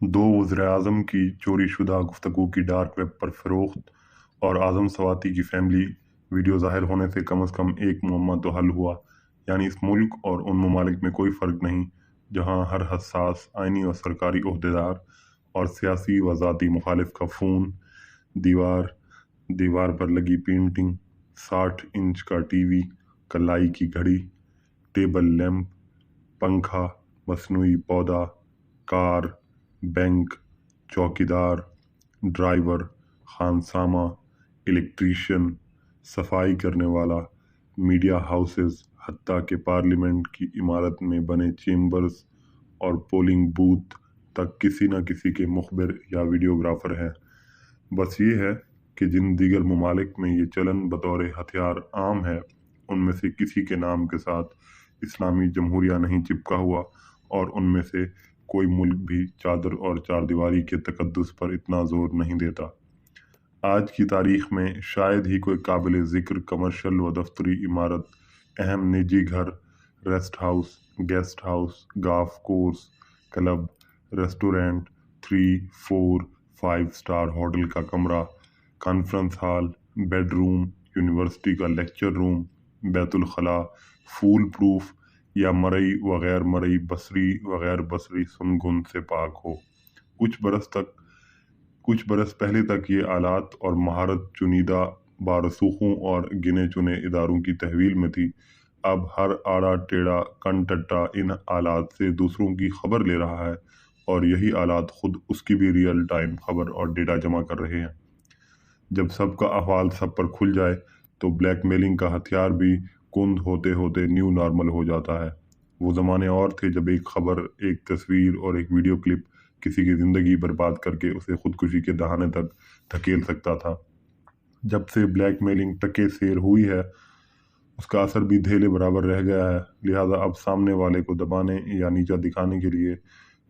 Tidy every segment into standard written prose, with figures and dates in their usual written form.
दो वज़ीर-ए-आज़म की चोरी शुदा गुफ्तगू की डार्क वेब पर फ़रोख्त और आज़म सवाती की फैमिली वीडियो ज़ाहिर होने से कम एक मुअम्मा तो हल हुआ। यानी इस मुल्क और उन ममालिक में कोई फ़र्क नहीं जहाँ हर हसास आइनी और सरकारी ओहदेदार और सियासी व ज़ाती मुखालिफ का फ़ोन, दीवार दीवार पर लगी पेंटिंग, 60 इंच का टीवी, कलाई की घड़ी, टेबल लैंप, पंखा, मसनूई पौधा, कार, बैंक, चौकीदार, ड्राइवर, खानसामा, इलेक्ट्रीशियन, सफाई करने वाला, मीडिया हाउसेस, हत्ता के पार्लियामेंट की इमारत में बने चेम्बर्स और पोलिंग बूथ तक किसी न किसी के मुखबिर या वीडियोग्राफर हैं। बस ये है कि जिन दीगर ममालिक में ये चलन बतौर हथियार आम है, उनमें से किसी के नाम के साथ इस्लामी जमहूरिया नहीं चिपका हुआ और उनमें से कोई मुल्क भी चादर और चारदीवारी के तकद्दुस पर इतना जोर नहीं देता। आज की तारीख में शायद ही कोई काबिल ज़िक्र कमर्शियल व दफ्तरी इमारत, अहम निजी घर, rest house, guest house, golf course, club, restaurant, 3, 4, 5 star hotel का कमरा, कॉन्फ्रेंस हॉल, बेडरूम, यूनिवर्सिटी का लेक्चर रूम, बैतुल खला, फूल प्रूफ या मरई व गैर मरई बसरी सुनगुन से पाक हो। कुछ बरस पहले तक ये आलात और महारत चुनिंदा बारसूखों और गिने चुने इदारों की तहवील में थी। अब हर आड़ा टेढ़ा कनटट्टा इन आलात से दूसरों की खबर ले रहा है और यही आलात खुद उसकी भी रियल टाइम खबर और डेटा जमा कर रहे हैं। जब सबका अहवाल सब पर खुल जाए तो ब्लैकमेलिंग का हथियार भी कुंद होते होते न्यू नॉर्मल हो जाता है। वो ज़माने और थे जब एक खबर, एक तस्वीर और एक वीडियो क्लिप किसी की ज़िंदगी बर्बाद करके उसे खुदकुशी के दहाने तक धकेल सकता था। जब से ब्लैकमेलिंग टके सेर हुई है, उसका असर भी धेले बराबर रह गया है। लिहाजा अब सामने वाले को दबाने या नीचा दिखाने के लिए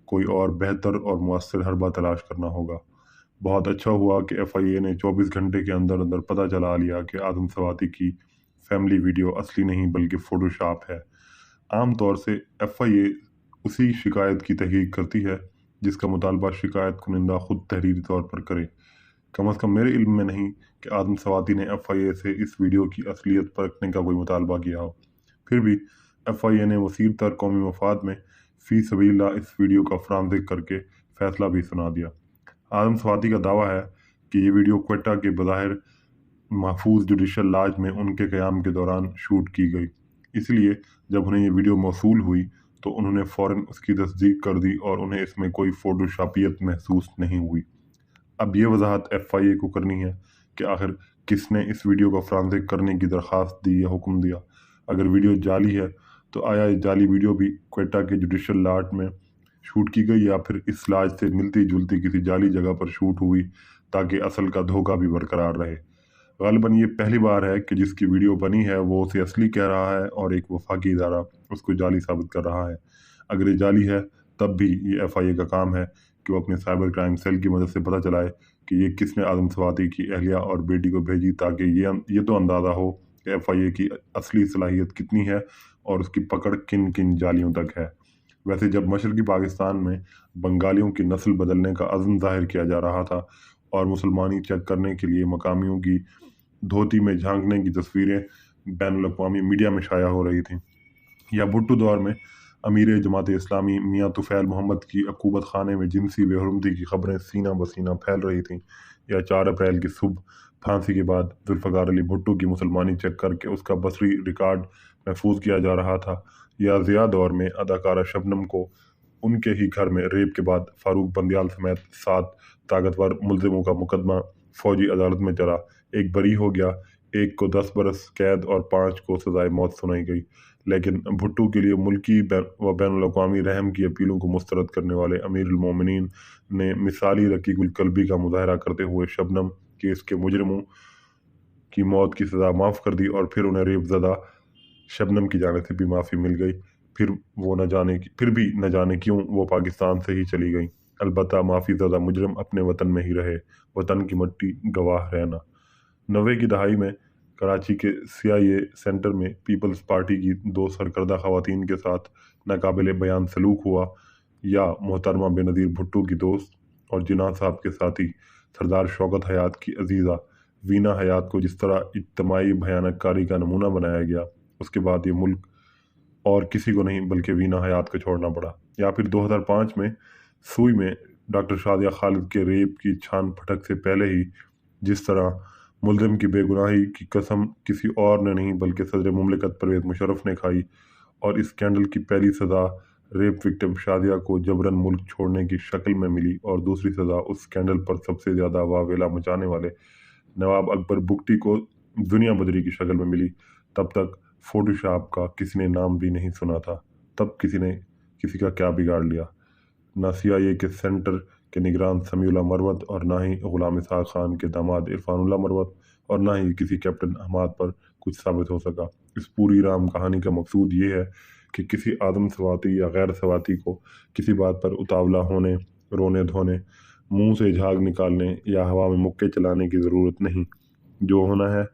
कोई और बेहतर और मुअस्सर हरबा तलाश करना होगा। बहुत अच्छा हुआ कि FIA ने 24 घंटे के अंदर अंदर पता चला लिया कि आदम सवाती की फैमिली वीडियो असली नहीं बल्कि फ़ोटोशॉप है। आम तौर से FIA उसी शिकायत की तहकीक करती है जिसका मुतालबा शिकायत कुनिंदा खुद तहरीरी तौर पर करे। कम अज़ कम मेरे इल्म में नहीं कि आदम सवाती ने FIA से इस वीडियो की असलियत परखने का कोई मुतालबा किया हो। फिर भी FIA ने वसीर तर कौमी मफाद में फ़ी सबीलिल्लाह इस वीडियो का फॉरेंसिक करके फ़ैसला भी सुना दिया। आदम सवाती का दावा है कि ये वीडियो क्वेटा के बज़ाहिर महफूज जुडिशल लॉज में उनके क़याम के दौरान शूट की गई। इसलिए जब उन्हें ये वीडियो मौसूल हुई तो उन्होंने फ़ौरन उसकी तस्दीक कर दी और उन्हें इसमें कोई फ़ोटोशॉपियत महसूस नहीं हुई। अब ये वजाहत FIA को करनी है कि आखिर किसने इस वीडियो को फॉरेंसिक करने की दरख्वास्त दी या हुक्म दिया। अगर वीडियो जाली है तो आया ये जाली वीडियो भी क्वेटा के जुडिशल लॉज में शूट की गई या फिर इस लॉज से मिलती जुलती किसी जाली जगह पर शूट हुई ताकि असल का धोखा भी बरकरार रहे। ग़ालिबन ये पहली बार है कि जिसकी वीडियो बनी है वो उसे असली कह रहा है और एक वफाकी इदारा उसको जाली साबित कर रहा है। अगर ये जाली है तब भी ये FIA का काम है कि वो अपने साइबर क्राइम सेल की मदद से पता चलाए कि ये किसने आदम सवाती की अहलिया और बेटी को भेजी, ताकि ये तो अंदाज़ा हो कि FIA की असली सलाहियत कितनी है और उसकी पकड़ किन किन जालियों तक है। वैसे जब मशरक़ी पाकिस्तान में बंगालियों की नस्ल बदलने का अज़्म ज़ाहिर किया जा रहा था और मुसलमानी चेक करने के लिए मकामियों की धोती में झांकने की तस्वीरें बैनुल-अक़वामी मीडिया में शाया हो रही थीं, या भुट्टो दौर में अमीर जमात इस्लामी मियाँ तुफ़ैल मोहम्मद की अक़ूबत खाने में जिनसी बेहरमती की खबरें सीना बसीना फैल रही थीं, या 4 अप्रैल की सुबह फांसी के बाद जुल्फ़िकार अली भुट्टो की मुसलमानी चेक करके उसका बसरी रिकॉर्ड महफूज किया जा रहा था, या ज़िया दौर में अदाकारा शबनम को उनके ही घर में रेप के बाद फ़ारूक बंदियाल समेत 7 ताकतवर मुलजिमों का मुकदमा फ़ौजी अदालत में चला। एक बरी हो गया, एक को 10 बरस कैद और 5 को सज़ाए मौत सुनाई गई। लेकिन भुट्टो के लिए मुल्की व बैनुल-अक़वामी रहम की अपीलों को मुस्तरद करने वाले अमीरुल मोमिनीन ने मिसाली रकीकुल कल्बी का मुज़ाहरा करते हुए शबनम केस के मुजरिमों की मौत की सज़ा माफ़ कर दी और फिर उन्हें रेपज़दा शबनम की जानिब से भी माफ़ी मिल गई। फिर भी न जाने क्यों वो पाकिस्तान से ही चली गई। अलबत्ता माफ़ी ज़दा मुजरिम अपने वतन में ही रहे, वतन की मट्टी गवाह रहना। 90 की दहाई में कराची के CIA सेंटर में पीपल्स पार्टी की 2 सरकर्दा ख़वातीन के साथ नाकाबिले बयान सलूक हुआ। या मोहतरमा बेनज़ीर भुट्टो की दोस्त और जिन्ना साहब के साथी सरदार शौकत हयात की अजीज़ा वीना हयात को जिस तरह इज्तमाही भयानक कारी का नमूना बनाया गया, उसके बाद ये मुल्क और किसी को नहीं बल्कि वीना हयात को छोड़ना पड़ा। या फिर 2005 में सुई में डॉक्टर शादिया खालिद के रेप की छान फटक से पहले ही जिस तरह मुलजिम की बेगुनाही की कसम किसी और ने नहीं बल्कि सदर मुमलिकत परवेज़ मुशर्रफ ने खाई, और इस स्कैंडल की पहली सज़ा रेप विक्टिम शादिया को जबरन मुल्क छोड़ने की शक्ल में मिली और दूसरी सज़ा उस स्कैंडल पर सबसे ज़्यादा वावेला मचाने वाले नवाब अकबर बुगटी को दुनिया बदरी की शक्ल में मिली। तब तक फोटोशॉप का किसी ने नाम भी नहीं सुना था। तब किसी ने किसी का क्या बिगाड़ लिया? ना CIA के सेंटर के निगरान समीउल्लाह मरवत और ना ही गुलाम इसहाक खान के दामाद इरफानुल्लाह मरवत और ना ही किसी कैप्टन हमाद पर कुछ साबित हो सका। इस पूरी राम कहानी का मकसूद ये है कि किसी आदम सवाती या गैर सवाती को किसी बात पर उतावला होने, रोने धोने, मुंह से झाग निकालने या हवा में मुक्के चलाने की ज़रूरत नहीं। जो होना है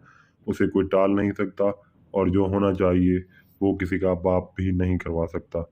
उसे कोई टाल नहीं सकता और जो होना चाहिए वो किसी का बाप भी नहीं करवा सकता।